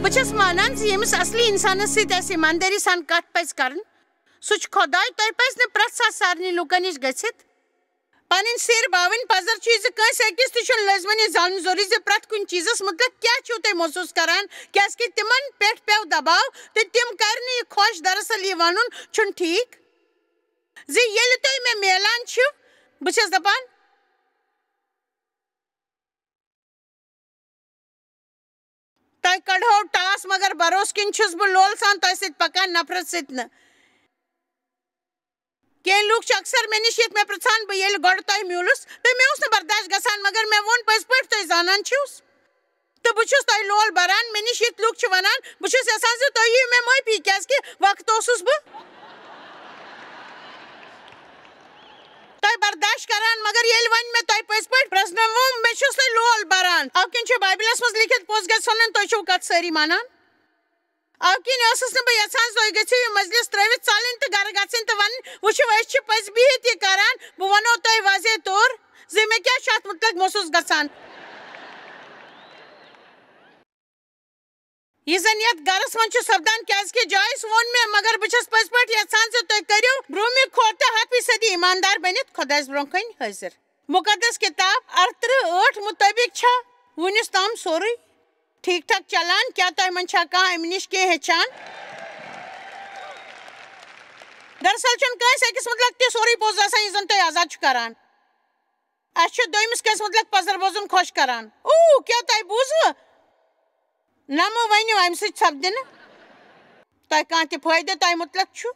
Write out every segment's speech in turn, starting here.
بچس مانان یمس اصلی انسانس ست ایمانداری سان کت پز کرن سہ خدائے تہ پز نہ پریت سات سارنی لوکن نش گھت پن سر باون پزر کنس اکس تہ لازمن یہ زانن ضروری پریت کن چیزس متعلق کیا تھی محسوس کران کی تمن پہ پیو دباؤ تو تم کرن یہ خوش دراصل یہ ون ٹھیک یل تھی مے ملان بس دپان تہ کڑو ٹاس مگر بروس کن چھس بہ لول سان تہ ست پکان نفرت ست نا کی لوگ اکثر مے نش مے پرژھان بہ یل گۄڈٕ تۄہہِ میولُس تہٕ مےٚ اوس نہٕ برداشت گژھان مگر مےٚ ووٚن پٔزۍ پٲٹھۍ تُہۍ زانان چھِوس تہٕ بہٕ چھُس تۄہہِ لول بَران مےٚ نِش یِتھ لُکھ چھِ وَنان بہٕ چھُس یژھان زِ تُہۍ یِیِو مےٚ معٲفی کیٛازِکہِ وقت اوسُس بہٕ تۄہہِ برداشت کران مگر ییٚلہِ وۄنۍ مےٚ تۄہہِ پٔزۍ پٲٹھۍ پرٛزنووُم مےٚ چھُس تۄہہِ لول بَران اَوٕ کِنۍ چھُ بایبلَس منٛز لیکھِتھ پوٚز گژھِ ژھٕنُن تُہۍ چھِو کَتھ سٲری مانان اَوٕ کِنۍ ٲسٕس نہٕ بہٕ یژھان تُہۍ گٔژھِو یہِ مجلس ترٛٲوِتھ ژَلٕنۍ تہٕ گرٕ گژھٕنۍ تہٕ وَنٕنۍ وٕچھِو أسۍ چھِ پٔزۍ بِہِتھ یہِ کران بہٕ وَنو تۄہہِ واضح طور زِ مےٚ کیٛاہ چھُ اَتھ مُتعلق محسوٗس گژھان یہ زن یتھ گرس من سپدان کیازکہ جایس وون مے مگر بہ چھس پٔزۍ پٲٹھۍ یژھان زِ تُہۍ کٔرِو برٛونٛہمہِ کھۄتہٕ 100% ایماندار بٔنِتھ خۄدایس برٛونٛہہ کَنہِ حٲضِر مُقدس کِتاب 38 مُطٲبق چھا وُنیُس تام سورُے ٹھیٖک ٹھاک چلان کیٛاہ تۄہہِ منٛز چھا کانٛہہ اَمہِ نِش کینٛہہ ہیٚچھان دراصل چھُنہٕ کٲنٛسہِ أکِس مُتعلق تہِ سورُے پوٚز آسان یُس زن تُہۍ آزاد چھُ کران اَسہِ چھُ دوٚیمِس کٲنٛسہِ مُتعلق پزر بوزُن خۄش کران کیٛاہ تۄہہِ بوٗزوٕ نمہٕ ؤنِو اَمہِ سۭتۍ سپدِ نہٕ تۄہہِ کانٛہہ تہِ فٲیدٕ تۄہہِ مُتعلق چھُ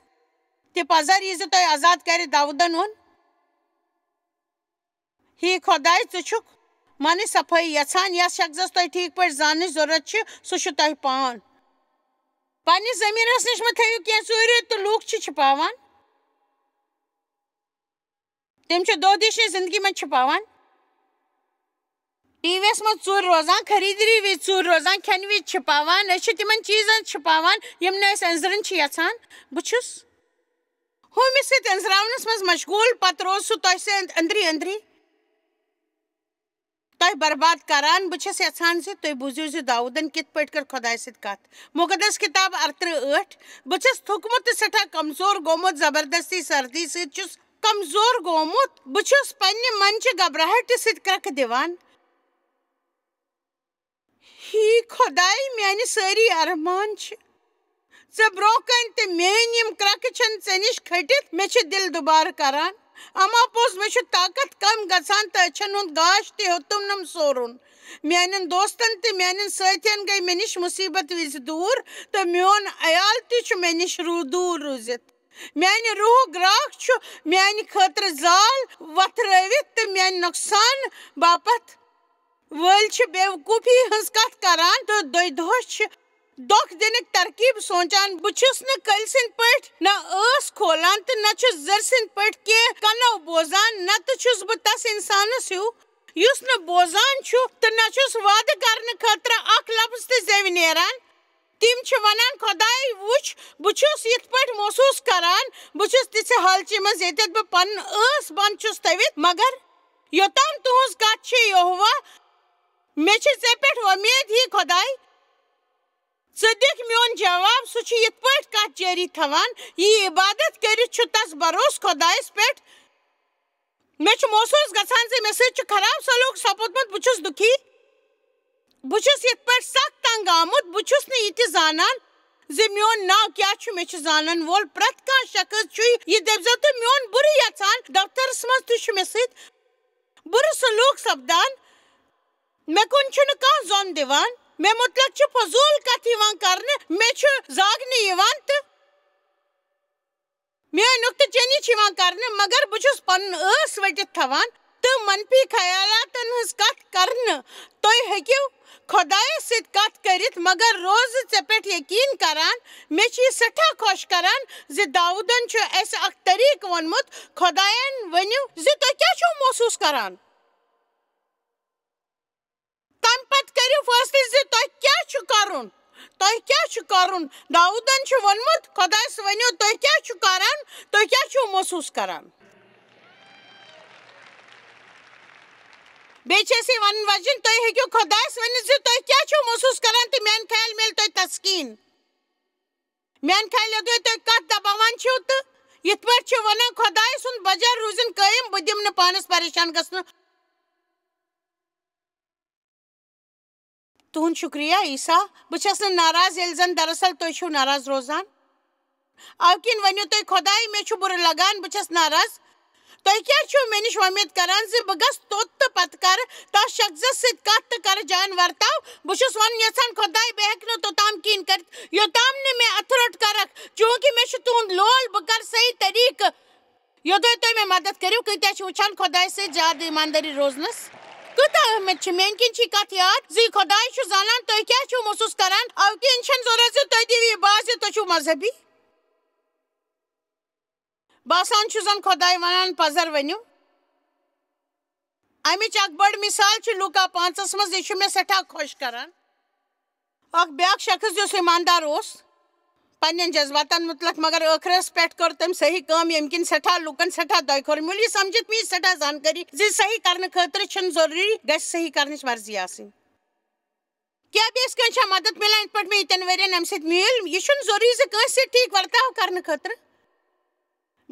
تہِ پزر یہِ زِ تۄہہِ آزاد کرِ داوٗدن ووٚن ہی خۄداے ژٕ چھُکھ منٕچ صفٲیی یژھان یتھ شخصس تۄہہِ ٹھیٖک پٲٹھۍ زاننٕچ ضروٗرت چھِ سُہ چھُ تۄہہِ پان پننِس ضمیٖرس نِش مہ تھٲیِو کینٛہہ ژوٗرِ تہٕ لوٗکھ چھِ چھُپاوان تِم چھِ دۄہ دِشہِ زندگی منٛز چھُپاوان ٹی وی یس منٛز ژوٗرِ روزان خریٖدٲری وِزِ ژوٗرِ روزان کھٮ۪نہٕ وِزِ چھُپاوان أسۍ چھِ تِمن چیٖزن چھُپاوان یِم نہٕ أسۍ أنزرٕنۍ چھِ یژھان بہٕ چھُس ہُمِس سۭتۍ أنزراونس منٛز مشغوٗل پتہٕ روز سُہ تۄہہِ سۭتۍ أنٛدری أنٛدری تۄہہِ برباد کران بہٕ چھس یژھان زِ تُہۍ بوٗزِو زِ داوٗدن کِتھ پٲٹھۍ کٔر خۄدایہِ سۭتۍ کتھ مُقدس کِتاب 38 بہٕ چھس تھوٚکمُت تہٕ سٮ۪ٹھاہ کمزور گوٚمُت زبردستی سردی سۭتۍ چھُس کمزور گوٚمُت بہٕ چھُس پننہِ منچہِ گھبراہٹہِ سۭتۍ کرٛٮ۪کہٕ دِوان ہی خۄداے میانہِ سٲری ارمان چھِ ژےٚ برٛونٛہہ کَنہِ تہٕ میٲنۍ یِم کرٛٮ۪کہٕ چھنہٕ ژےٚ نِش کھٔٹِتھ مےٚ چھِ دِل دُبارٕ کران اما پوٚز مےٚ چھُ طاقت کم گژھان تہٕ أچھن ہُنٛد گاش تہِ ہیوٚتُم سورُن میانٮ۪ن دوستن تہٕ میانٮ۪ن سٲتھین گٔے مےٚ نِش مُصیبت وِزِ دوٗر تہٕ میون عیال تہِ چھُ مےٚ نِش دوٗر روٗزِتھ میانہِ روحُک گراکھ چھُ میانہِ خٲطرٕ زال وۄتھرٲوِتھ تہٕ میانہِ نۄقصان باپتھ وٲلۍ چھِ بے وقوٗفی ہٕنٛز کتھ کران تہٕ دۄیہِ دۄہ چھِ دۄکھ دِنٕکۍ ترکیب سونٛچان بہٕ چھُس نہٕ کٔلۍ سٕنٛدۍ پٲٹھۍ نہ ٲس کھولان تہٕ نہ چھُس زرِ سٕنٛدۍ پٲٹھۍ کینٛہہ کنو بوزان نتہٕ چھُس بہٕ تس انسانس ہیوٗ یُس نہٕ بوزان چھُ تہٕ نہ چھُس وعدٕ کرنہٕ خٲطرٕ اکھ لفظ تہِ زیوِ نیران تِم چھِ ونان خۄداے وٕچھ بہٕ چھُس یِتھ پٲٹھۍ محسوٗس کران بہٕ چھُس تِژھِ حالچہِ منٛز ییٚتٮ۪تھ بہٕ پنُن ٲس بنٛد چھُس تھٲوِتھ مگر یوٚتام تُہنٛز کتھ چھِ یہوہ مےٚ چھِ ژےٚ پٮ۪ٹھ وۄمید ہی خۄداے ژٕ دِکھ میون جواب سُہ چھُ یِتھ پٲٹھۍ کتھ جٲری تھاوان یہِ عبادت کٔرِتھ چھُ تس بروسہٕ خۄدایس پٮ۪ٹھ مےٚ چھُ محسوٗس گژھان زِ مےٚ سۭتۍ چھُ خراب سلوٗک سپُدمُت بہٕ چھُس دُکھی بہٕ چھُس یِتھ پٲٹھۍ سخ تنگ آمُت بہٕ چھُس نہٕ یہِ تہِ زانان زِ میون ناو کیٛاہ چھُ مےٚ چھُ زانن وول پرٛٮ۪تھ کانٛہہ شخص چھُ یہِ دٔپۍزیو تہٕ میون بُرٕ یژھان دفترس منٛز تہِ چھُ مےٚ سۭتۍ بُرٕ سلوٗک سپدان مےٚ کُن چھُنہٕ کانٛہہ زوٚن دِوان مےٚ مُتعلق چھُ فضوٗل کتھ یِوان کرنہٕ مےٚ چھُ زاگنہٕ یِوان تہٕ میٲنۍ نُکتہٕ چینی چھِ یِوان کرنہٕ مگر بہٕ چھُس پنُن ٲس ؤٹِتھ تھاوان تہٕ منفی خیالاتن ہٕنٛز کتھ کرنہٕ تُہۍ ہیٚکِو خۄدایس سۭتۍ کتھ کٔرِتھ مگر روزٕ ژےٚ پٮ۪ٹھ یقیٖن کران مےٚ چھُ یہِ سٮ۪ٹھاہ خۄش کران زِ داوٗدن چھُ اسہِ اکھ طریٖقہٕ ووٚنمُت خۄداین ؤنِو زِ تُہۍ کیٛاہ چھِو محسوٗس کران تمہِ پتہٕ کٔرِو فٲصلہٕ زِ تۄہہِ کیٛاہ چھُ کرُن تۄہہِ کیٛاہ چھُ کرُن داوٗدن چھُ ووٚنمُت خۄدایس ؤنِو تُہۍ کیٛاہ چھِو کران تُہۍ کیٛاہ چھِو محسوٗس کران بیچے ون وجن تھی ہیکو خدایس ونت زِ تُہۍ کیٛاہ چھِو محسوٗس کران تہٕ میانہِ خیال میلہِ تۄہہِ تسکیٖن میانہِ خیال یوٚدوے تُہۍ کتھ دباوان چھِو تہٕ یِتھ پٲٹھۍ چھِ ونان خۄداے سُنٛد بجار روٗزِن قٲیِم بہٕ دِمہٕ نہٕ پانس پریشان گژھنہٕ تُہُنٛد شُکریہ عیٖسا بہٕ چھَس نہٕ ناراض ییٚلہِ زن دراصل تُہۍ چھِو ناراض روزان اَوٕ کِنۍ ؤنِو تُہۍ خۄداے مےٚ چھُ بُرٕ لگان بہٕ چھَس ناراض تُہۍ کیٛاہ چھِو مےٚ نِش وۄمید کران زِ بہٕ گژھٕ توٚت تہٕ پتہٕ کرٕ تتھ شخصس سۭتۍ کتھ تہٕ کرٕ جان ورتاو بہٕ چھُس ونُن یژھان خۄداے بہٕ ہٮ۪کہٕ نہٕ توٚتام کِہیٖنۍ کٔرِتھ یوٚتام نہٕ مےٚ اَتھٕ روٚٹ کرکھ چوٗنٛکہِ مےٚ چھُ تُہُنٛد لول بہٕ کرٕ صحیح طریٖقہٕ یوٚدوے تُہۍ مےٚ مدد کٔرِو کۭتیاہ چھِ وٕچھان خۄداے سۭتۍ زیادٕ ایٖماندٲری روزنس کۭژاہ اہمیت چھِ میٲنۍ کِنۍ چھِ یہِ کتھ یاد زِ خۄداے چھُ زانان تُہۍ کیٛاہ چھِو محسوٗس کران اَوٕ کِنۍ چھَنہٕ ضروٗرت زِ تُہۍ دِیِو یہِ باس زِ تُہۍ چھِو مذہبی باسان چھُ زن خۄداے ونان پزر ؤنِو امِچ اکھ بٔڑ مثال چھِ لوٗکا 5 منٛز یہِ چھُ مےٚ سٮ۪ٹھاہ خۄش کران اکھ بیٛاکھ شخص یُس ایٖماندار اوس پننٮ۪ن جذباتن متعلق مگر ٲخرس پٮ۪ٹھ کٔر تٔمۍ صحیح کٲم ییٚمہِ کِنۍ سٮ۪ٹھاہ لُکن سٮ۪ٹھاہ دۄے خور میوٗل یہِ سمجھِتھ مےٚ سٮ۪ٹھاہ زانکٲری زِ صحیح کرنہٕ خٲطرٕ چھُنہٕ ضروٗری گژھِ صحیح کرنٕچ مرضی آسٕنۍ کیٛاہ بیٚیِس کٲنٛسہِ چھا مدد مِلان یِتھ پٲٹھۍ مےٚ ییٖتٮ۪ن ؤرین امہِ سۭتۍ میٖل یہِ چھُنہٕ ضروٗری زِ کٲنٛسہِ سۭتۍ ٹھیٖک ورتاو کرنہٕ خٲطرٕ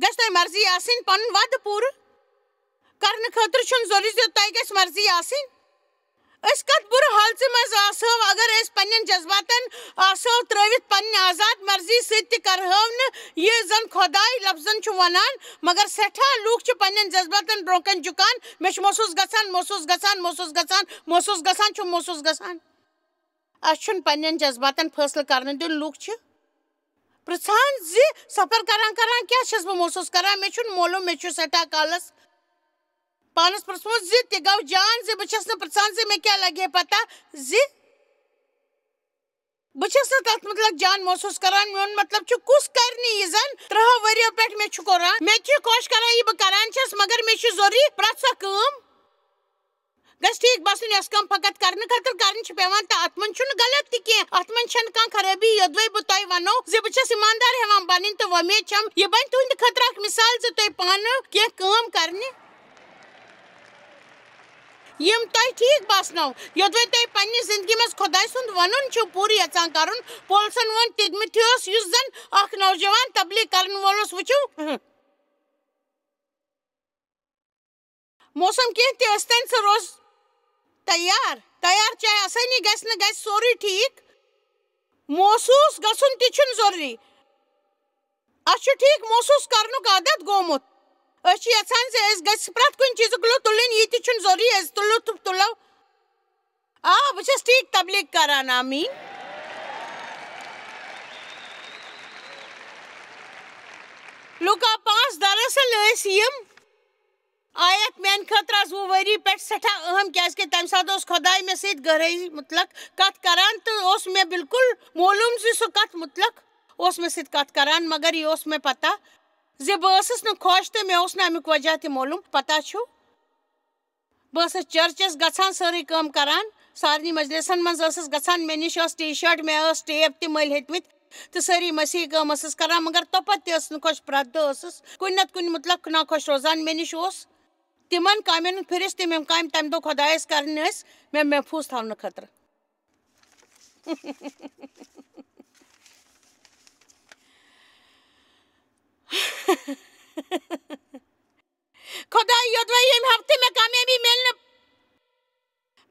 گژھِ تۄہہِ مرضی آسٕنۍ پنُن وعدٕ پوٗرٕ کرنہٕ خٲطرٕ چھُنہٕ ضروٗری زِ تۄہہِ گژھِ مرضی آسٕنۍ أسۍ کتھ بُرٕ حالژٕ منٛز آسو اگر أسۍ پننٮ۪ن جذباتن آسو ترٲوِتھ پننہِ آزاد مرضی سۭتۍ تہِ کرہو نہٕ یہِ زن خۄداے لفظن چھُ ونان مگر سٮ۪ٹھاہ لوٗکھ چھِ پننٮ۪ن جذباتن برونٛہہ کَنہِ جُکان مےٚ چھُ محسوٗس گژھان محسوٗس گژھان محسوٗس گژھان محسوٗس گژھان چھُ محسوٗس گژھان اسہِ چھُنہٕ پننٮ۪ن جذباتن فٲصلہٕ کرنہٕ دیُن لوٗکھ چھِ پرژھان زِ سفر کران کران کیٛاہ چھَس بہٕ محسوٗس کران مےٚ چھُنہٕ معلوٗم مےٚ چھُ سٮ۪ٹھاہ کالس پانس پرژھمُت زِ تہِ گوٚو جان زِ بہٕ چھَس نہٕ پرژھان زِ مےٚ کیٛاہ لگہِ ہے پتہ زِ بہٕ چھَس نہٕ تتھ متعلق جان محسوٗس کران میون مطلب چھُ کُس کرِ نہٕ یہِ زن 3 ؤرۍیو پٮ۪ٹھ مےٚ چھُ کوٚران مےٚ تہِ چھُ خۄش کران یہِ بہٕ کران چھَس مگر مےٚ چھُ ضروٗری پرٛٮ۪تھ سۄ کٲم گژھِ ٹھیٖک باسُن یۄس کٲم فقط کرنہٕ خٲطرٕ کرٕنۍ چھِ پیٚوان تہٕ اتھ منٛز چھُنہٕ غلط تہِ کینٛہہ اتھ منٛز چھنہٕ کانٛہہ خرٲبی یوٚدوے بہٕ تۄہہِ ونو زِ بہٕ چھَس ایٖماندار ہٮ۪وان بنٕنۍ تہٕ وۄمید چھم یہِ بنہِ تُہنٛدِ خٲطرٕ اکھ مثال زِ تُہۍ پانہٕ کینٛہہ کٲم کرنہِ یِم تۄہہِ ٹھیٖک باسنو یوٚدوے تۄہہِ پننہِ زندگی منٛز خۄداے سُنٛد ونُن چھُو پوٗرٕ یژھان کرُن پولسن ووٚن تِمتھیوس یُس زن اکھ نوجوان تبلیغ کرن وول اوس وٕچھِو موسم کینٛہہ تہِ ٲسۍتن سُہ روز تیار چاہے آسٲنی گژھِ نہٕ گژھِ سورُے ٹھیٖک محسوٗس گژھُن تہِ چھُنہٕ ضروٗری اسہِ چھُ ٹھیٖک محسوٗس کرنُک عادت گوٚمُت أسۍ چھِ یژھان زِ أسۍ گژھِ پرٛٮ۪تھ کُنہِ چیٖزُک لُطف تُلٕنۍ یہِ تہِ چھُنہٕ ضروٗری أسۍ لُطف تُلو آ بہٕ چھَس ٹھیٖک تبلیغ کران آمیٖن لوٗکا 5 دراصل ٲسۍ یِم آیت میانہِ خٲطرٕ آز 20 ؤری پٮ۪ٹھ سٮ۪ٹھاہ اہم کیازِ کہِ تمہِ ساتہٕ اوس خۄداے مےٚ سۭتۍ گہرٲیی مُتعلق کتھ کران تہٕ اوس مےٚ بالکُل معلوٗم زِ سُہ کتھ مُتعلق اوس مےٚ سۭتۍ کتھ کران مگر یہِ اوس مےٚ پتہ زِ بہٕ ٲسٕس نہٕ خۄش تہٕ مےٚ اوس نہٕ امیُک وجہ تہِ معلوٗم پتہ چھُ بہٕ ٲسٕس چرچس گژھان سٲرٕے کٲم کران سارنٕے مجلسن منٛز ٲسٕس گژھان مےٚ نِش ٲس ٹی شٲٹ مےٚ ٲس ٹیپ تہِ مٔلۍ ہیٚتمٕتۍ تہٕ سٲری مسیح کٲم ٲسٕس کران مگر توپت تہِ ٲسٕس نہٕ خۄش پرٛٮ۪تھ دۄہ ٲسٕس کُنہِ نتہٕ کُنہِ مُتعلق ناخۄش روزان مےٚ نِش اوس تِمن کامٮ۪ن ہُنٛد فہرست یِم کامہِ تمہِ دۄہ خۄدایس کرنہِ ٲسۍ مےٚ محفوٗظ تھاونہٕ خٲطرٕ خۄداے یوٚدوے ییٚمہِ ہفتہٕ مےٚ کامیٲبی میلنہٕ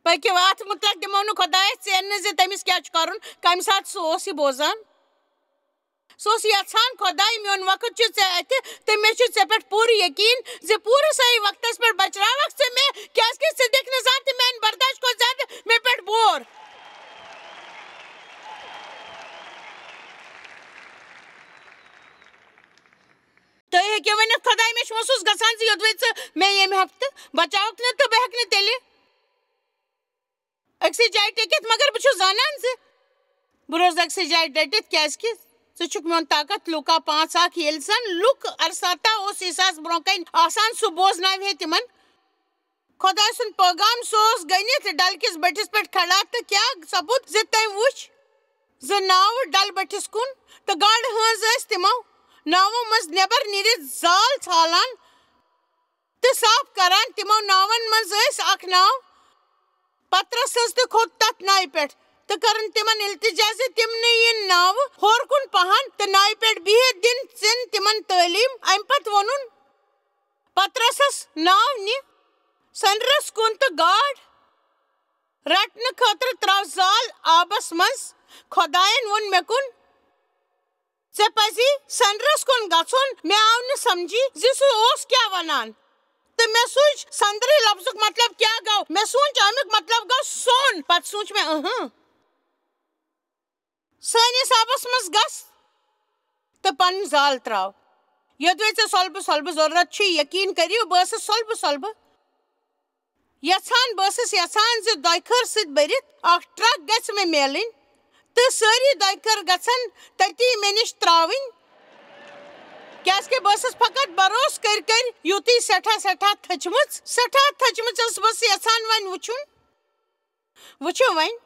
پٔکِو اتھ مُتعلق دِمو نہٕ خۄدایس ژیننہٕ زِ تٔمِس کیٛاہ چھُ کرُن کمہِ ساتہٕ سُہ اوس یہِ بوزان سُہ اوس یژھان خۄداے میون وقت چھُ ژےٚ اتھِ تہٕ مےٚ چھُ ژےٚ پٮ۪ٹھ پوٗرٕ یقیٖن زِ پوٗرٕ صحیح وقتس پٮ۪ٹھ بچراوکھ ژٕ مےٚ کیازِ کہِ ژٕ دِکھ نہٕ زانٛہہ تہِ میانہِ برداش کھۄتہٕ زیادٕ مےٚ پٮ۪ٹھ بور تُہۍ ہیٚکِو ؤنِتھ خۄداے مےٚ چھُ محسوٗس گژھان زِ یوٚدوے ژٕ مےٚ ییٚمہِ ہفتہٕ بچاوکھ نہٕ تہٕ بہٕ ہٮ۪کہٕ نہٕ تیٚلہِ أکسٕے جایہِ ٹِکِتھ مگر بہٕ چھُس زانان زِ بہٕ روزٕ أکسٕے جایہِ ڈٔٹِتھ کیازِ کہِ ژٕ چھُکھ میون طاقت لوٗکا 5:1 ییٚلہِ زن لُکھ ارساتا اوس عیٖساہس برونٛہہ کَنہِ آسان سُہ بوزناوِ ہے تِمن خۄداے سُنٛد پٲغام سُہ اوس گٔنِتھ ڈل کِس بٔٹھِس پٮ۪ٹھ کھڑا تہٕ کیٛاہ سپُد زِ تٔمۍ وُچھ 2 ناوٕ ڈل بٔٹھِس کُن تہٕ گاڈٕ ہٲنز ٲسۍ تِمو ناوو منٛز نٮ۪بر نیٖرِتھ زال ژھالان تہٕ صاف کران تِمو ناون منٛز ٲسۍ اکھ ناو پترس تہ کھوت تتھ ناوِ پٮ۪ٹھ تہٕ کٔرٕن تِمن التجا زِ تِم یِن ناوٕ ہور کُن پہن تہٕ ناوِ پٮ۪ٹھ بِہِتھ دِن تِمن تعلیٖم. اَمہِ پتہٕ ووٚنُن پترسس ناو نہِ سنرس کُن تہٕ گاڈ رٹنہٕ خٲطرٕ تراو زال آبس منٛز. خۄداین ووٚن مےٚ کُن ژےٚ پزی سنرس کُن گژھُن. مےٚ آو نہٕ سمجھی زِ سُہ اوس کیٛاہ ونان تہٕ مےٚ سوٗنٛچ سندرٕ لفظُک مطلب کیٛاہ گوٚو. مےٚ سوٗنٛچ امیُک مطلب گوٚو سۄن. پتہٕ سوٗنٛچ مےٚ سٲنِس آبس منٛز گژھ تہٕ پنُن زال تراو. یوٚدوے ژےٚ سۄلبہٕ ضروٗرت چھُے یقیٖن کٔرِو بہٕ ٲسٕس سۄلبہٕ یژھان. بہٕ ٲسٕس یژھان زِ دۄیہِ خٲر سۭتۍ بٔرِتھ اکھ ٹرک گژھِ مےٚ میلٕنۍ تہٕ سٲری دۄیہِ خٲر گژھن تٔتی مےٚ نِش تراوٕنۍ کیازِ کہِ بہٕ ٲسٕس فقط بروسہٕ کٔرۍ یوٗتٕے سٮ۪ٹھاہ تھٔچمٕژ ٲسٕس بہٕ یژھان وۄنۍ وٕچھُن. وٕچھِو وۄنۍ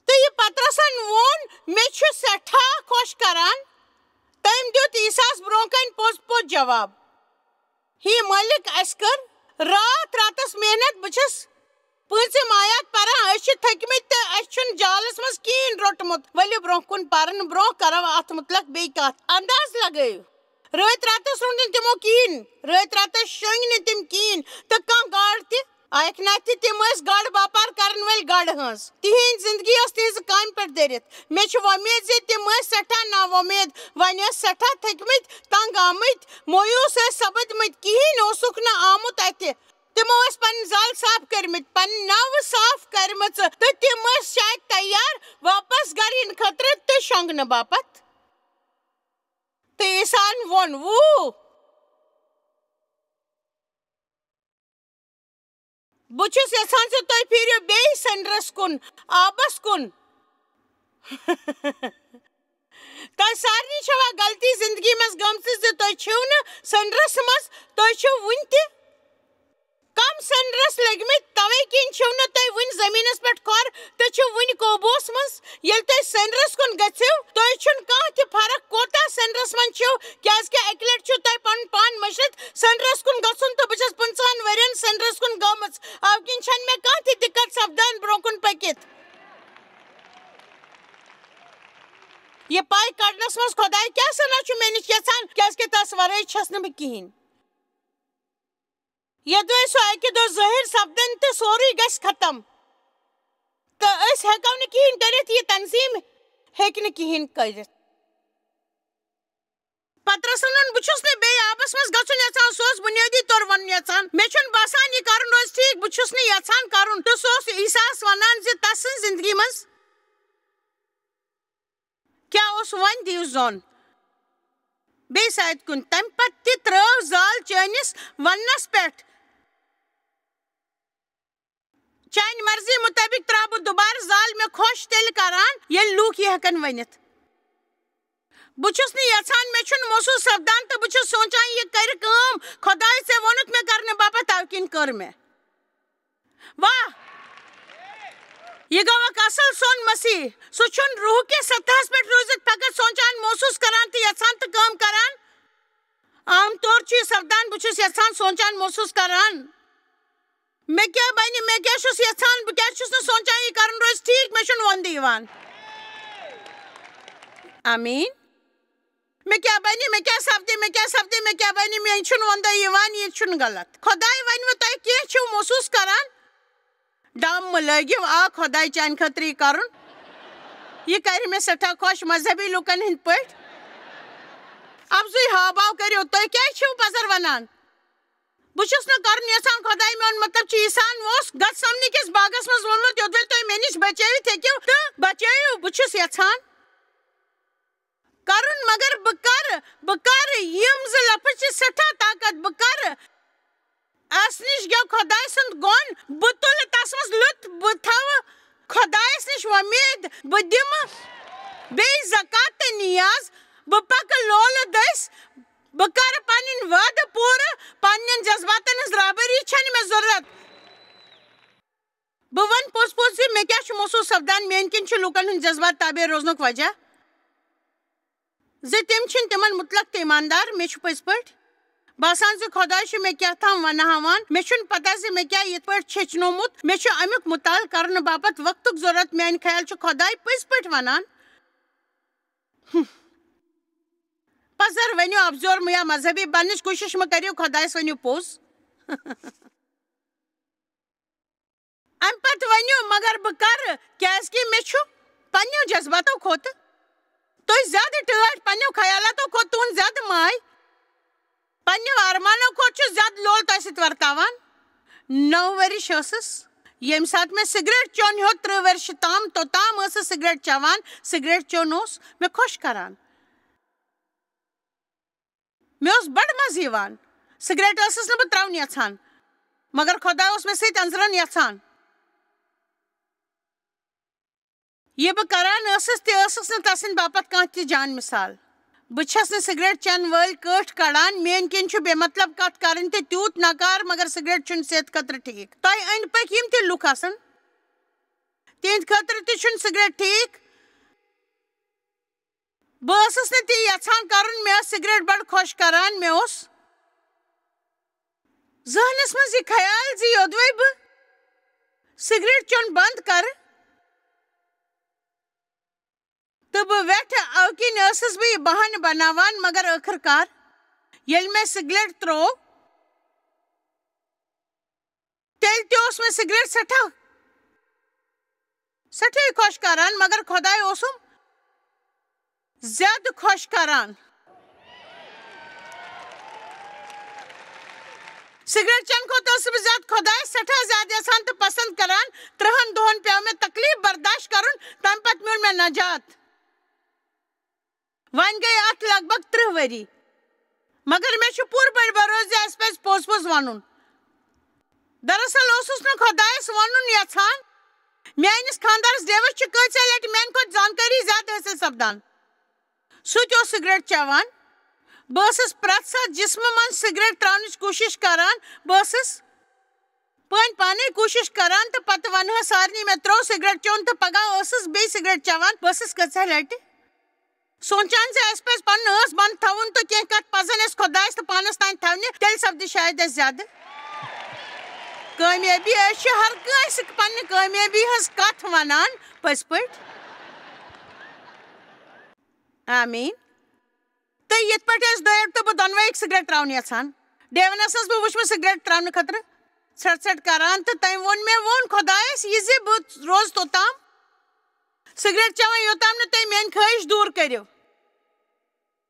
تہٕ یہِ پترسن ووٚن مےٚ چھُ سٮ۪ٹھاہ خۄش کران. تٔمۍ دیُت عیٖساہس برونٛہہ کنہِ پوٚز جواب. ہے مٲلِک اَسہِ کٔر راتس محنت. بہٕ چھَس 5 آیات پران. أسۍ چھِ تھٔکمٕتۍ تہٕ اَسہِ چھُنہٕ جالس منٛز کِہینۍ روٚٹمُت. ؤلِو برونٛہہ کُن پرنہٕ برونٛہہ کرو اتھ متعلق بیٚیہِ کتھ. انداز لگٲیِو رٲتۍ راتس روٚٹ نہٕ تِمو کِہینۍ. رٲتۍ راتس شۄنٛگۍ نہٕ تِم کِہینۍ تہٕ کانٛہہ گاڈ تہِ آیکھ نہ تہِ. تِم ٲسۍ گاڈٕ باپار کرن وٲلۍ گاڈٕ ہٕنٛز. تِہنٛز زندگی ٲس تِہنٛزِ کامہِ پٮ۪ٹھ دٔرِتھ. مےٚ چھِ وۄمید زِ تِم ٲسۍ سٮ۪ٹھاہ نا وۄمید. وۄنۍ ٲسۍ سٮ۪ٹھاہ تھٔکمٕتۍ تنگ آمٕتۍ مویوٗس ٲسۍ سپٕدمٕتۍ. کِہینۍ اوسُکھ نہٕ آمُت اتھِ. تِمو ٲسۍ پنٕنۍ زال صاف کٔرمٕتۍ پنٕنۍ نوٕ صاف کٔرمٕژ تہٕ تِم ٲسۍ شاید تیار واپس گرٕ یِنہٕ خٲطرٕ تہٕ شۄنٛگنہٕ باپتھ. تہٕ عیٖساہن ووٚن بہٕ چھُس یژھان زِ تُہۍ پھیٖرِو بیٚیہِ سنرس کُن آبس کُن. تۄہہِ سارنٕے چھوا غلطی زندگی منٛز گٔمژٕ زِ تُہۍ چھِو نہٕ سنرس منٛز. تُہۍ چھِو وُنہِ تہِ کم سنرس لٔگمٕتۍ. توے کِنۍ چھِو نہٕ تُہۍ وُنہِ زٔمیٖنس پٮ۪ٹھ کھۄر تہٕ چھِو وُنہِ قوبوٗوس منٛز. ییٚلہِ تُہۍ سنرس کُن گٔژھِو تۄہہِ چھُنہٕ کانٛہہ تہِ فرق کوتاہ سنرس منٛز چھِو کیازِ کہِ اکہِ لٹہِ چھُو تۄہہِ پنُن پان مٔشِتھ سنرس کُن گژھُن تہٕ بہٕ چھَس 50 ؤرین سنرس کُن گٔمٕژ. اَوٕ کِنۍ چھنہٕ مےٚ کانٛہہ تہِ دِقت سپدان برونٛہہ کُن پٔکِتھ. یہِ پاے کڑنس منٛز خۄداے کیٛاہ سنا چھُ مےٚ نِش یژھان کیازِ کہِ تس ورٲے چھس نہٕ بہٕ کِہینۍ. یوٚدوے سُہ اکہِ دۄہ ظٲہِر سپدن تہٕ سورُے گژھِ ختم تہٕ أسۍ ہٮ۪کو نہٕ کِہینۍ کٔرِتھ. یہِ تنظیٖم ہیٚکہِ نہٕ کِہینۍ کٔرِتھ. پترسن ووٚن بہٕ چھُس نہٕ بیٚیہِ آبس منٛز گژھُن یژھان. سُہ اوس بُنیٲدی طور وَنُن یژھان مےٚ چھُنہٕ باسان یہِ کرُن روزِ ٹھیٖک. بہٕ چھُس نہٕ یژھان کرُن. تہٕ سُہ اوس عیٖساہس ونان زِ تس سٕنٛز زندگی منٛز کیٛاہ اوس. وۄنۍ دِیِو زوٚن بیٚیہِ ساتہِ کُن. تمہِ پتہٕ تہِ ترٲو زال چٲنِس وننس پٮ۪ٹھ. چانہِ مرضی مُطٲبِق تراو بہٕ دُبارٕ زال. مےٚ خۄش تیٚلہِ کران ییٚلہِ لوٗکھ یہِ ہٮ۪کن ؤنِتھ. بہٕ چھُس نہٕ یژھان مےٚ چھُنہٕ محسوٗس سپدان تہٕ بہٕ چھُس سونٛچان یہِ کرِ کٲم. خۄداے ژےٚ ووٚنُتھ مےٚ کرنہٕ باپتھ تَوٕ کِنۍ کٔر مےٚ. واہ یہِ گوٚو اکھ اصل سون مسیح. سُہ چھُنہٕ روح کِس سطحس پٮ۪ٹھ روٗزِتھ فقط سونٛچان محسوٗس کران تہٕ یژھان تہٕ کٲم کران. عام طور چھُ یہِ سپدان بہٕ چھُس یژھان سونٛچان محسوٗس کران. مےٚ کیٛاہ بنہِ مےٚ کیٛاہ چھُس یژھان بہٕ کیٛازِ چھُس نہٕ سونٛچان یہِ کرُن روزِ ٹھیٖک. مےٚ چھُنہٕ وۄندٕ یِوان. آمیٖن. مےٚ کیٛاہ بنہِ مےٚ کیٛاہ سپدِ مےٚ کیٛاہ سپدِ مےٚ کیٛاہ بنہِ مےٚ چھُنہٕ وۄندَے یِوان. یہِ چھُنہٕ غلط. خۄداے وَنوٕ تۄہہِ کینٛہہ چھِو محسوٗس کران. ڈم مہٕ لٲگِو. آ خۄداے چانہِ خٲطرٕ یہِ کرُن. یہِ کرِ مےٚ سٮ۪ٹھاہ خۄش مذہبی لُکن ہٕنٛدۍ پٲٹھۍ. افضُے ہاو باو کٔرِو. تُہۍ کیٛازِ چھِو پزر ونان. بہٕ چھُس نہٕ کرُن یژھان. خۄداے میون مطلب چھُ عیٖساہن اوس گژھ سمنہِ کِس باغس منٛز ووٚنمُت یوٚدوے تُہۍ مےٚ نِش بچٲوِتھ ہیٚکِو تہٕ بچٲیِو. بہٕ چھُس یژھان کرُن مگر بہٕ کرٕ یِم 2 لفظ چھِ سٮ۪ٹھاہ طاقت. بہٕ کرٕ. اس نِش گیو خۄداے سُنٛد گۄن. بہٕ تُلہٕ تس منٛز لُطف. بہٕ تھاوٕ خۄدایس نِش وۄمید. بہٕ دِمہٕ بیٚیہِ زکات تہٕ نیاز. بہٕ پکہٕ لولہٕ دٔسۍ. بہٕ کرٕ پنٕنۍ وعدٕ پوٗرٕ. پننٮ۪ن جذباتن ہٕنٛز رہبری چھنہٕ مےٚ ضروٗرت. بہٕ ونہٕ پوٚز پوٚز زِ مےٚ کیٛاہ چھُ محسوٗس سپدان. میٲنۍ کِنۍ چھُ لُکن ہٕنٛدۍ جذبات تابے روزنُک وجہ زِ تِم چھِنہٕ تِمن مُتلق تہٕ ایٖماندار. مےٚ چھُ پٔزۍ پٲٹھۍ باسان سے خداے چھُ مےٚ کیٛاہ تام وناوان مےٚ چھُنہٕ پتہ زِ مےٚ کیٛاہ یِتھ پٲٹھۍ چھیٚچنومُت مےٚ چھُ امیُک مطالعہٕ کرنہٕ باپتھ وقتُک ضروٗرت میانہِ خیال چھُ خداے پٔزۍ پٲٹھۍ ونان پزر ؤنِو ابزور یا مذہبی بننٕچ کوٗشش مہٕ کٔرِو خدایس ؤنِو پوٚز امہِ پتہٕ ؤنِو مگر بہٕ کرٕ کیازِ کہِ مےٚ چھُ پننیو جذباتو کھۄتہٕ تُہۍ زیادٕ ٹٲٹھۍ پننیو خیالاتو کھۄتہٕ تُہُنٛد زیادٕ ماے پننیو ارمانو کھۄتہٕ چھُ زیادٕ لول تۄہہِ سۭتۍ ورتاوان 9 ؤرِش ٲسٕس ییٚمہِ ساتہٕ مےٚ سِگریٹ چیوٚن ہیوٚت 30 ؤرشہِ تام توٚتام ٲسٕس سِگریٹ چٮ۪وان سِگریٹ چیوٚن اوس مےٚ خۄش کران مےٚ اوس بڑٕ مزٕ یِوان سِگریٹ ٲسٕس نہٕ بہٕ ترٛاوُن یژھان مگر خۄدا اوس مےٚ سۭتۍ أنٛزرَن یژھان یہِ بہٕ کران ٲسٕس تہِ ٲسٕس نہٕ تسٕنٛدِ باپتھ کانٛہہ تہِ جان مثال بہٕ چھَس نہٕ سِگریٹ چٮ۪ن وٲلۍ کٲٹھۍ کڑان میٲنۍ کِنۍ چھُ بے مطلب کتھ کرٕنۍ تہِ تیوٗت نکار مگر سِگریٹ چھُنہٕ صحت خٲطرٕ ٹھیٖک تۄہہِ أنٛدۍ پٔکۍ یِم تہِ لُکھ آسن تِہنٛدِ خٲطرٕ تہِ چھُنہٕ سِگریٹ ٹھیٖک بہٕ ٲسٕس نہٕ تی یژھان کرُن مےٚ ٲس سِگریٹ بڑٕ خۄش کران مےٚ اوس ذہنس منٛز یہِ خیال زِ یوٚدوے بہٕ سِگریٹ چیوٚن بنٛد کرٕ تہٕ بہٕ ویٹھٕ اَوٕ کِنۍ ٲسٕس بہٕ یہِ بہانہٕ بناوان مگر ٲخٕر کار ییٚلہِ مےٚ سِگریٹ ترٛوو تیٚلہِ تہِ اوس مےٚ سِگریٹ سٮ۪ٹھاہ خۄش کران مگر خۄداے اوسُم زیادٕ خۄش کران سِگریٹ چٮ۪نہٕ کھۄتہٕ ٲسٕس بہٕ زیادٕ خۄدایس سٮ۪ٹھاہ زیادٕ یژھان تہٕ پسنٛد کران 30 دۄہن پیوٚو مےٚ تکلیٖف برداشت کرُن تمہِ پتہٕ میوٗل مےٚ نجات وۄنۍ گٔے اتھ لگ بگ 30 ؤری مگر مےٚ چھُ پوٗرٕ پٲٹھۍ بھروسہٕ زِ اسہِ پزِ پوٚز پوٚز ونُن دراصل اوسُس نہٕ خۄدایس ونُن یژھان میٲنِس خانٛدارس ڈیوِڈ چھِ کۭژاہ لٹہِ میانہِ کھۄتہٕ زانکٲری زیادٕ حٲصِل سپدان سُہ تہِ اوس سِگریٹ چٮ۪وان بہٕ ٲسٕس پرٛٮ۪تھ ساتہٕ جسمہٕ منٛز سِگریٹ ترٛاونٕچ کوٗشش کران بہٕ ٲسٕس پٲنۍ پانے کوٗشش کران تہٕ پتہٕ ونہٕ ہا سارنٕے مےٚ ترٛوو سِگریٹ چیوٚن تہٕ پگاہ ٲسٕس بیٚیہِ سِگریٹ چٮ۪وان بہٕ ٲسٕس کۭژاہ لٹہِ سونچان زِ اسہِ پزِ پنُن ٲس بنٛد تھاوُن تہٕ کینٛہہ کتھ پزن اسہِ خۄدایس تہٕ پانس تانۍ تھاونہِ تیٚلہِ سپدِ شاید اسہِ زیادٕ کامیٲبی أسۍ چھِ ہر کٲنٛسہِ پننہِ کامیٲبی ہٕنٛز کتھ ونان پٔزۍ پٲٹھۍ آمیٖن تہٕ یِتھ پٲٹھۍ ٲسۍ ڈیوِڈ تہٕ بہٕ دۄنوَے سِگریٹ ترٛاوُن یژھان ڈیوِنس ٲسٕس بہٕ وٕچھمٕژ سِگریٹ ترٛاونہٕ خٲطرٕ ژھرٹ ژھرٹ کران تہٕ تٔمۍ ووٚن خۄدایس یہِ زِ بہٕ روزٕ توٚتام سِگریٹ چٮ۪وان یوٚتام نہٕ تُہۍ میٲنۍ خٲہِش دوٗر کٔرِو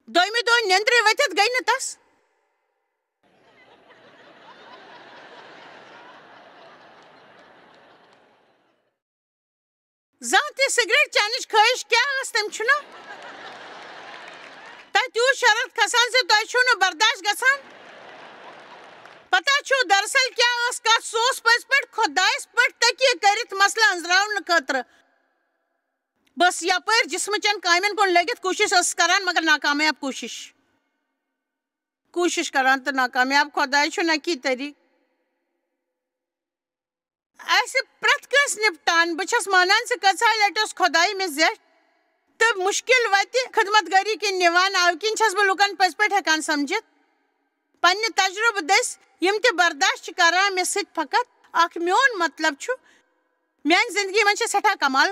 دوٚیمہِ دۄہ نیٚنٛدرِ ؤتھِتھ گٔے نہٕ تس زانٛہہ تہِ سِگریٹ چٮ۪نٕچ خٲہِش کیٛاہ ٲس تٔمۍ چھُنا تۄہہِ تیوٗت شرارت کھسان زِ تۄہہِ چھُو نہٕ برداشت گژھان پتہ چھُو دراصل کیٛاہ ٲس کتھ سُہ اوس پٔزۍ پٲٹھۍ خۄدایس پٮ۪ٹھ تٔکیہِ کٔرِتھ مسلہٕ أنٛزراونہٕ خٲطرٕ بہٕ ٲسٕس یپٲرۍ جسمہٕ چٮ۪ن کامٮ۪ن کُن لٔگِتھ کوٗشش ٲسٕس کران مگر ناکامیاب کوٗشش کران تہٕ ناکامیاب خۄداے چھُ نکی طریٖقہٕ اسہِ پرٛٮ۪تھ کٲنٛسہِ نِپٹان بہٕ چھس مانان زِ کۭژاہ لٹہِ اوس خۄداے مےٚ زیٹھ تہٕ مُشکِل وتہِ خدمت گٔری کِنۍ نِوان اَوٕ کِنۍ چھس بہٕ لُکن پٔزۍ پٲٹھۍ ہٮ۪کان سمجھِتھ پننہِ تجرُبہٕ دٔسۍ یِم تہِ برداشت چھِ کران مےٚ سۭتۍ فقط اکھ میون مطلب چھُ میانہِ زندگی منٛز چھِ سٮ۪ٹھاہ کمال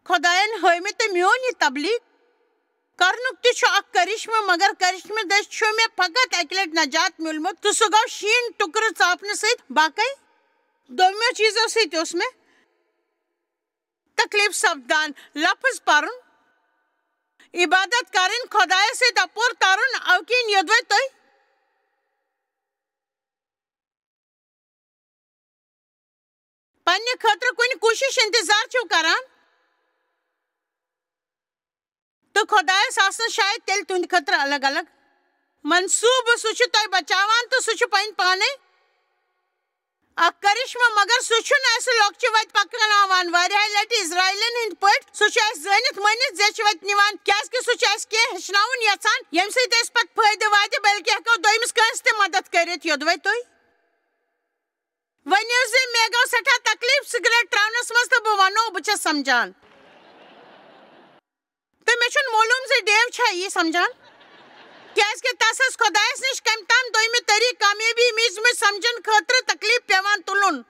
خۄداین ہٲومٕتۍ تہٕ میون یہِ تبلیٖغ کرنُک تہِ چھُ اکھ کرشمہٕ مگر کرشمہٕ دٔسۍ چھُ مےٚ فقط اکہِ لٹہِ نجات میوٗلمُت تہٕ سُہ گوٚو شیٖن ٹُکرٕ ژاپنہٕ سۭتۍ باقٕے دوٚیمو چیٖزو سۭتۍ اوس مےٚ تکلیٖف سپدان لفظ پرُن عبادت کرٕنۍ خۄدایس سۭتۍ اپور ترُن اَوٕ کِنۍ یوٚدوے تُہۍ پننہِ خٲطرٕ کُنہِ کوٗشش انتظار چھِو کران تہٕ خۄدایس آسن شاید تیٚلہِ تُہنٛدِ خٲطرٕ الگ الگ منصوٗبہٕ سُہ چھُ تۄہہِ بچاوان تہٕ سُہ چھُ پنٕنۍ پانے اکھ کرشمہٕ مگر سُہ چھُنہٕ اسہِ لۄکچہِ وتہِ پکناوان واریاہہِ لٹہِ اسرایلن ہٕنٛدۍ پٲٹھۍ سُہ چھُ اسہِ زٲنِتھ مٲنِتھ زیچھِ وتہِ نِوان کیازِ کہِ سُہ چھُ اسہِ کینٛہہ ہیٚچھناوُن یژھان ییٚمہِ سۭتۍ اسہِ پتہٕ فٲیدٕ واتہِ بلکہِ ہٮ۪کو دوٚیمِس کٲنٛسہِ تہِ مدد کٔرِتھ یوٚدوے تُہۍ ؤنِو زِ مےٚ گوٚو سٮ۪ٹھاہ تکلیٖف سِگریٹ ترٛاونس منٛز تہٕ بہٕ ونو بہٕ چھس سمجھان تہٕ مےٚ چھُنہٕ معلوٗم زِ ڈیو چھا یی سمجھان کیٛازِ کہِ تس خۄدایس نِش کمہِ تام دوٚیمہِ طریٖقہٕ کامیٲبی میٖج مےٚ سمجھن خٲطرٕ تکلیٖف پیٚوان تُلُن.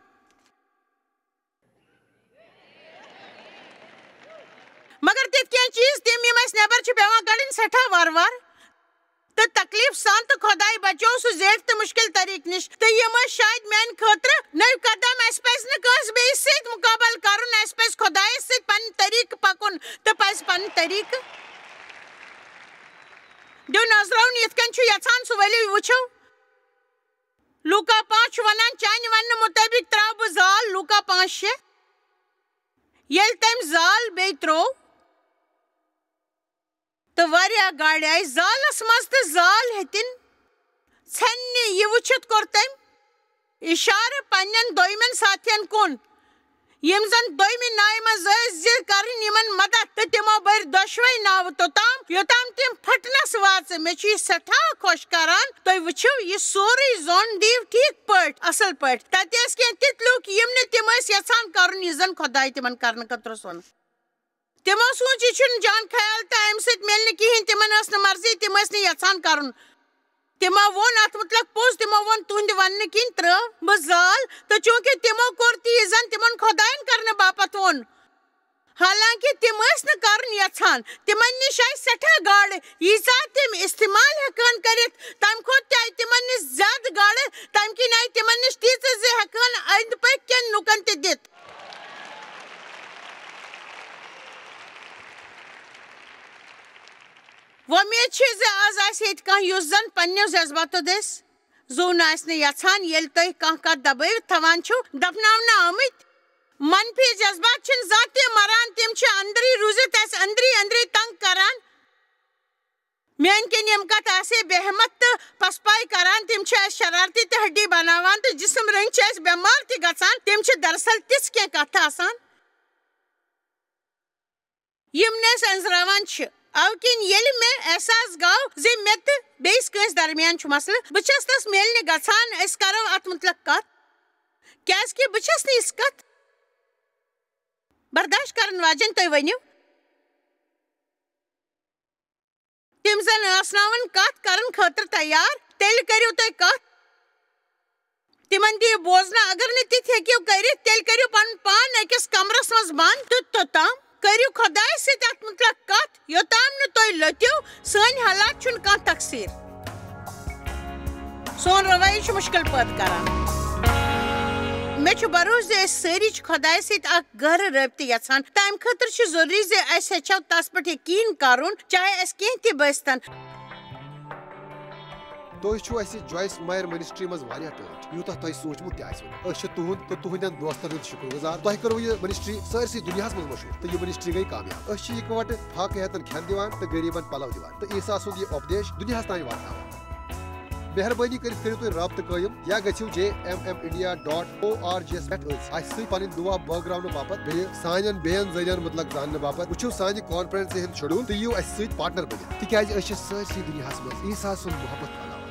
مگر تِتھۍ کینٛہہ چیٖز تِم یِم اَسہِ نٮ۪بر چھِ پیٚوان کڑٕنۍ سٮ۪ٹھاہ وارٕ وارٕ تہٕ تکلیٖف سان تہٕ خۄداے بچوو سُہ زیٹھۍ تہٕ مُشکِل طریٖقہٕ نِش تہٕ یِم ٲسۍ شاید میانہِ خٲطرٕ نٔوۍ قدم. اَسہِ پزِ نہٕ کٲنٛسہِ بیٚیِس سۭتۍ مُقابل کرُن. اَسہِ پزِ خۄدایس سۭتۍ پنٕنۍ طریٖقہٕ پکُن تہٕ پزِ پنٕنۍ طریٖقہٕ دیو نظراوُن یِتھ کٔنۍ چھُ یژھان سُہ ؤلِو وٕچھو. لوٗکا 5 چھُ ونان چانہِ وننہٕ مُطٲبق تراو بہٕ زال. لوٗکا 5:6. ییٚلہِ تٔمۍ زال بیٚیہِ تروو تہٕ واریاہ گاڈِ آیہِ زالس منٛز تہٕ زال ہیٚتِن ژھٮ۪ننہِ. یہِ وٕچھِتھ کوٚر تٔمۍ اِشارٕ پننٮ۪ن دوٚیمٮ۪ن ساتھین کُن یِم زن دوٚیمہِ ناوِ منٛز ٲسۍ زِ کرٕنۍ یِمن مدد تہٕ تِمو بٔرۍ دۄشوے ناوٕ یوٚتام تِم پھٹنس واژٕ. مےٚ چھُ یہِ سٮ۪ٹھاہ خۄش کران. تُہۍ وٕچھِو یہِ سورُے زوٚن دِیِو ٹھیٖک پٲٹھۍ اصل پٲٹھۍ. تتہِ ٲسۍ کینٛہہ تِتھۍ لُکھ یِم نہٕ تِم ٲسۍ یژھان کرُن یہِ زن خۄداے تِمن کرنہٕ خٲطرٕ اوس ونان. تِمو سوٗنٛچ یہِ چھُنہٕ جان خیال تہٕ امہِ سۭتۍ مِلہِ نہٕ کِہینۍ. تِمن ٲس نہٕ مرضی. تِم ٲسۍ نہٕ یژھان کرُن. تِمو ووٚن اتھ مُتلق پوٚز. تِمو ووٚن تُہنٛدِ وننہٕ کِنۍ ترٲو بہٕ زال تہٕ چوٗنٛکہِ تِمو کوٚر تی یہِ زن تِمن خۄداین کرنہٕ باپتھ ووٚن حالانکہِ تِم ٲسۍ نہٕ کرُن یژھان. تِمن نِش آیہِ سٮ۪ٹھاہ گاڈٕ ییٖژاہ تِم استعمال ہٮ۪کہٕ ہن کٔرِتھ. تمہِ کھۄتہٕ تہِ آیہِ تِمن نِش زیادٕ گاڈٕ. تمہِ کِنۍ آیہِ تِمن نِش تیٖژٕ زِ ہٮ۪کہٕ ہن أنٛدۍ پٔکۍ کٮ۪ن لُکن تہِ دِتھ. وۄمید چھِ زِ آز آسہِ ییٚتہِ کانٛہہ یُس زن پننیو جذباتو دٔسۍ زوٗن آسہِ نہٕ یژھان. ییٚلہِ تُہۍ کانٛہہ کتھ دبٲوِتھ تھاوان چھِو دفناونہٕ آمٕتۍ منفی جذبات چھِنہٕ زانٛہہ تہِ مران. تِم چھِ أنٛدری روٗزِتھ اَسہِ أنٛدری تنگ کران. میٲنۍ کِنۍ یِم کتھ آسہِ بے ہمت تہٕ پسپاے کران. تِم چھِ اَسہِ شرارتی تہٕ ہڈی بناوان تہٕ جسم رٔنٛگۍ چھِ اَسہِ بٮ۪مار تہِ گژھان. تِم چھِ دراصل تِژھ کینٛہہ کتھٕ آسان یِم نہٕ أسۍ أنزراوان چھِ. اَوٕ کِنۍ ییٚلہِ مےٚ احساس گوٚو زِ مےٚ تہٕ بیٚیِس کٲنٛسہِ درمیان چھُ مسلہٕ بہٕ چھَس تس میلنہِ گژھان. أسۍ کرو اتھ مُتلق کتھ کیازِ کہِ بہٕ چھَس نہٕ یِژھ کتھ برداشت کرن واجٮ۪ن. تُہۍ ؤنِو تِم زن ٲسناوَن کتھ کرن خٲطرٕ تیار. تیٚلہِ کٔرِو تُہۍ کتھ. تِمن دِیِو بوزنہٕ. اگر نہٕ تِتھۍ ہیٚکِو کٔرِتھ تیٚلہِ کٔرِو پنُن پان أکِس کمرس منٛز بنٛد تہٕ توٚتام کٔرِو خۄدایس سۭتۍ اتھ مُتلق کتھ یوٚتام نہٕ تُہۍ لٔتِو. سٲنۍ حالات چھُنہٕ کانٛہہ تقسیٖر. سون رویہِ چھُ مُشکِل پٲدٕ کران. مےٚ چھُ بروسہٕ زِ أسۍ سٲری چھِ خۄدایس سۭتۍ اکھ گہرٕ رٲبطہٕ یژھان. تمہِ خٲطرٕ چھُ ضروٗری زِ أسۍ ہیٚچھو تس پٮ۪ٹھ یقیٖن کرُن چاہے أسۍ کینٛہہ تہِ بٲسۍتن. تُہۍ چھِو اَسہِ جویس مایر منسٹری منٛز واریاہ ٹٲٹھۍ یوٗتاہ تۄہہِ سوٗنٛچمُت تہِ آسِوٕ. أسۍ چھِ تُہُنٛد تہٕ تُہنٛدٮ۪ن دوستن ہُنٛد شُکر گُزار. تۄہہِ کٔرٕو یہِ منسٹری سٲرسٕے دُنیاہس منٛز مشہوٗر تہٕ یہِ منسٹری گٔیہِ کامیاب. أسۍ چھِ اِکوٹہٕ فاقہٕ ہٮ۪تن کھٮ۪ن دِوان تہٕ غریٖبن پلو دِوان تہٕ عیٖسا سُنٛد یہِ اُپدیش دُنیاہس تانۍ واتناوان. مہربٲنی کٔرِتھ کٔرِو تُہۍ رٲبطہٕ قٲیِم یا گٔژھِو JMMindia.org پٮ۪ٹھ اَسہِ سۭتۍ پنٕنۍ دُعا بٲگراونہٕ باپتھ بیٚیہِ سانٮ۪ن بیٚین ذٔریعن مُتلق زاننہٕ باپتھ وٕچھِو سانہِ کانفرنسہِ ہُنٛد شڈوٗل تہٕ یِیِو اَسہِ سۭتۍ پارٹنر بٔنِتھ تِکیازِ أسۍ چھِ سٲرسٕے دُنیاہس منٛز عیٖسا سُنٛد محبت پھٔہلاوان.